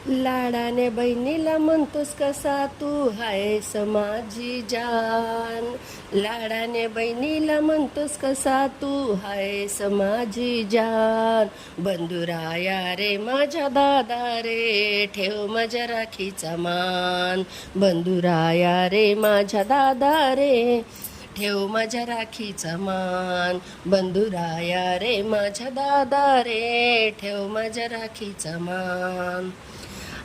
लाडाने बहिणीला म्हणतोस कसा तू हायस माझी जान. लाडाने बहिणीला म्हणतोस कसा तू हायस माझी जान. बंधुराया रे माझ्या दादा रे ठेव माझ्या राखीचा मान. बंधुराया रे माझ्या दादा रे ठेव माझ्या राखीचा मान. बंधुराया रे माझ्या दादा रे ठेव माझ्या राखीचा मान.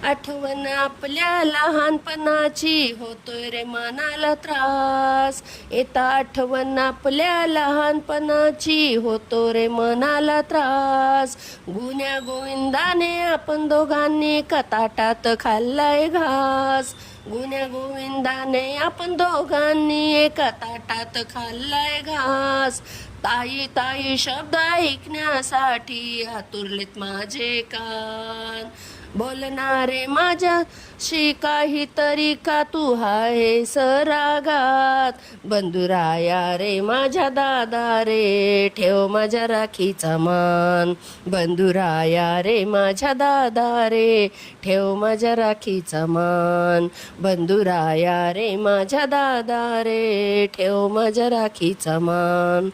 आठवण आपल्या लहानपणाची होतोय रे मनाला त्रास. येता आठवण आपल्या लहानपणाची होतो रे मनाला त्रास. गुण्या गोविंदाने आपण दोघांनी कताटात खाल्लाय घास. गुण्या गोविंदाने आपण दोघांनी एका ताटात खाल्लाय घास. ताई ताई शब्द ऐकण्यासाठी आतुरलेत माझे कान. बोलणारे माझ्याशी काहीतरी का तू आहेस रागात. बंधुराया रे माझ्या दादा रे ठेव माझ्या राखीचा मान. बंधुराया रे माझ्या दादा रे ठेव माझ्या राखीचा मान. बंधुराया रे माझ्या दादा रे ठेव माझ्या राखीचा मान.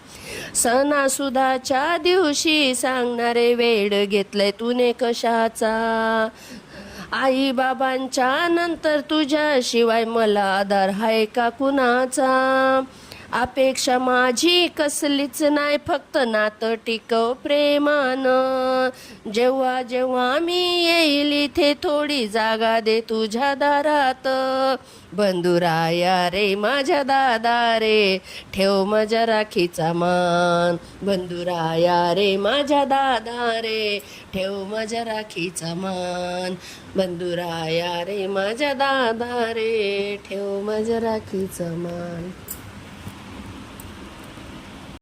सणासुदाच्या दिवशी सांगणारे वेड घेतलंय तूने कशाचा. आई बाबांच्या नंतर तुझ्याशिवाय मला आधार हाय का कुणाचा. अपेक्षा माझी कसलीच नाही फक्त नातं टिकव प्रेमानं. जेव्हा जेव्हा मी येईल इथे थोडी जागा दे तुझ्या दारात. बंधुराया रे माझ्या दादा रे ठेव माझ्या राखीचा मान. बंधुराया रे माझ्या दादा रे ठेव माझ्या राखीचा मान. बंधुराया रे माझ्या दादा रे ठेव माझ्या राखीचा मान.